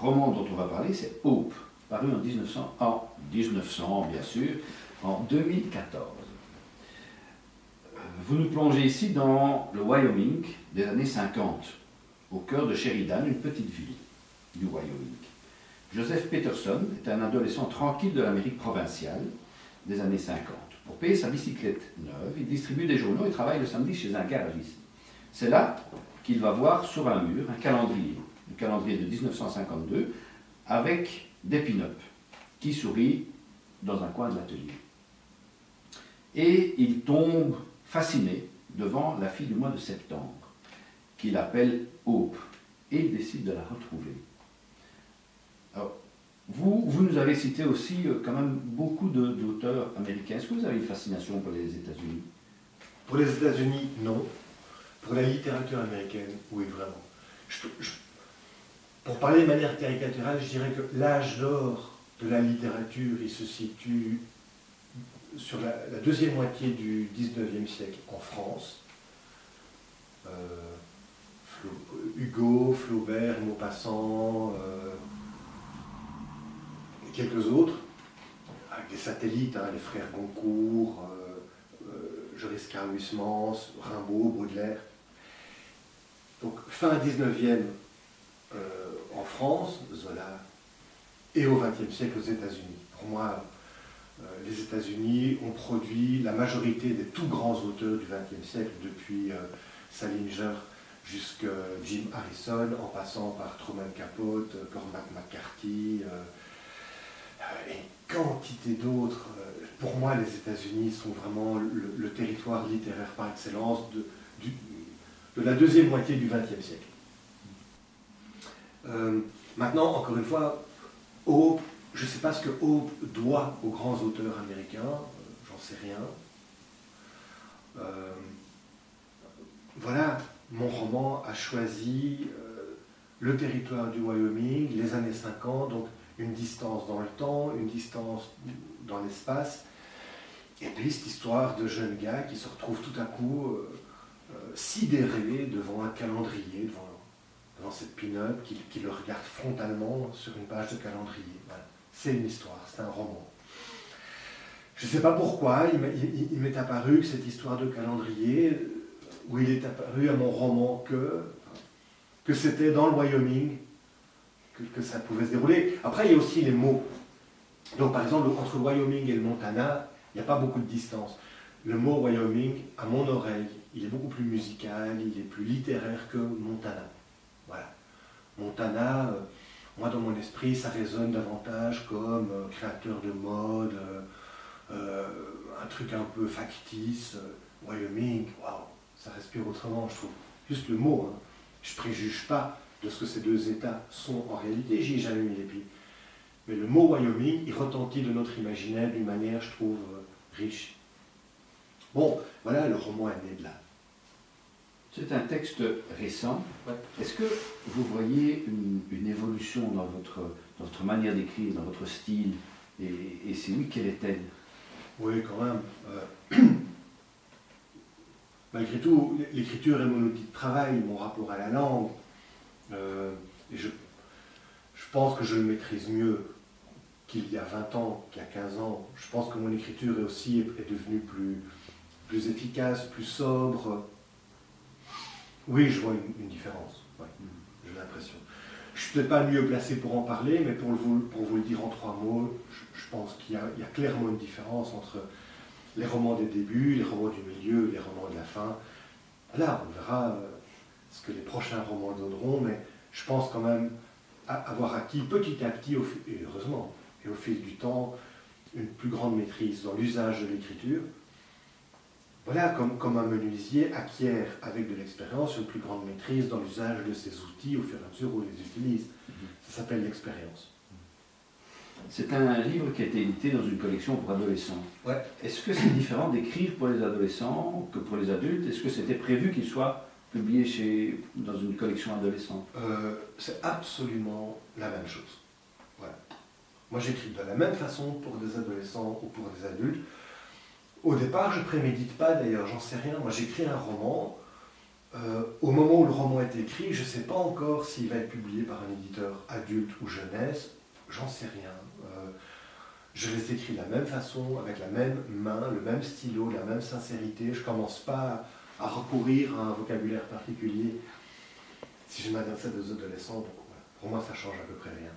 roman dont on va parler, c'est Hope, paru en 1900 bien sûr, en 2014. Vous nous plongez ici dans le Wyoming des années 50, au cœur de Sheridan, une petite ville du Wyoming. Joseph Peterson est un adolescent tranquille de l'Amérique provinciale des années 50. Pour payer sa bicyclette neuve, il distribue des journaux et travaille le samedi chez un garagiste. C'est là qu'il va voir sur un mur un calendrier, le calendrier de 1952, avec des pin-up qui sourient dans un coin de l'atelier. Et il tombe fasciné devant la fille du mois de septembre, qu'il appelle Hope, et il décide de la retrouver. Alors, vous nous avez cité aussi quand même beaucoup d'auteurs américains. Est-ce que vous avez une fascination pour les États-Unis? Pour les États-Unis, non. Pour la littérature américaine, oui, vraiment. Pour parler de manière caricaturale, je dirais que l'âge d'or de la littérature, il se situe sur la deuxième moitié du 19e siècle en France. Hugo, Flaubert, Maupassant, et quelques autres, avec des satellites, hein, les frères Goncourt, Joris Carl Huysmans, Rimbaud, Baudelaire. Donc fin 19e en France, Zola, et au XXe siècle aux États-Unis. Pour moi, les États-Unis ont produit la majorité des tout grands auteurs du XXe siècle, depuis Salinger jusqu'à Jim Harrison, en passant par Truman Capote, Cormac McCarthy, et une quantité d'autres. Pour moi, les États-Unis sont vraiment le territoire littéraire par excellence de la deuxième moitié du XXe siècle. Maintenant, encore une fois, Hope, je ne sais pas ce que Hope doit aux grands auteurs américains, j'en sais rien. Voilà, mon roman a choisi le territoire du Wyoming, les années 50, donc une distance dans le temps, une distance dans l'espace, et puis cette histoire de jeune gars qui se retrouve tout à coup sidéré devant un calendrier, devant cette pin-up qui le regarde frontalement sur une page de calendrier. Voilà. C'est une histoire, c'est un roman. Je ne sais pas pourquoi, il m'est apparu que cette histoire de calendrier, où il est apparu à mon roman que c'était dans le Wyoming que ça pouvait se dérouler. Après, il y a aussi les mots. Donc, par exemple, entre le Wyoming et le Montana, il n'y a pas beaucoup de distance. Le mot Wyoming, à mon oreille, il est beaucoup plus musical, il est plus littéraire que Montana. Voilà. Montana, moi dans mon esprit, ça résonne davantage comme créateur de mode, un truc un peu factice. Wyoming, waouh, ça respire autrement, je trouve. Juste le mot, hein. Je ne préjuge pas de ce que ces deux États sont en réalité, j'y ai jamais mis les pieds. Mais le mot Wyoming, il retentit de notre imaginaire d'une manière, je trouve, riche. Bon, voilà, le roman est né de là. C'est un texte récent. Ouais. Est-ce que vous voyez une évolution dans votre manière d'écrire, dans votre style? Et si oui, quelle est-elle? Oui, quand même. Malgré tout, l'écriture est mon outil de travail, mon rapport à la langue. Et je pense que je le maîtrise mieux qu'il y a 20 ans, qu'il y a 15 ans. Je pense que mon écriture est devenue plus efficace, plus sobre. Oui, je vois une différence. Ouais, j'ai l'impression. Je ne suis peut-être pas mieux placé pour en parler, mais pour vous le dire en 3 mots, je pense qu'il y a clairement une différence entre les romans des débuts, les romans du milieu, les romans de la fin. Là, on verra ce que les prochains romans donneront, mais je pense quand même avoir acquis petit à petit, et heureusement, et au fil du temps, une plus grande maîtrise dans l'usage de l'écriture. Voilà, comme un menuisier acquiert avec de l'expérience une plus grande maîtrise dans l'usage de ses outils au fur et à mesure où il les utilise. Ça s'appelle l'expérience. C'est un livre qui a été édité dans une collection pour adolescents. Ouais. Est-ce que c'est différent d'écrire pour les adolescents que pour les adultes? Est-ce que c'était prévu qu'il soit publié dans une collection adolescente? C'est absolument la même chose. Voilà. Moi, j'écris de la même façon pour des adolescents ou pour des adultes. Au départ, je ne prémédite pas, d'ailleurs, j'en sais rien. Moi, j'écris un roman Au moment où le roman est écrit, je ne sais pas encore s'il va être publié par un éditeur adulte ou jeunesse, j'en sais rien. Je les écris de la même façon, avec la même main, le même stylo, la même sincérité. Je ne commence pas à recourir à un vocabulaire particulier si je m'adresse à des adolescents. Donc, voilà. Pour moi, ça change à peu près rien.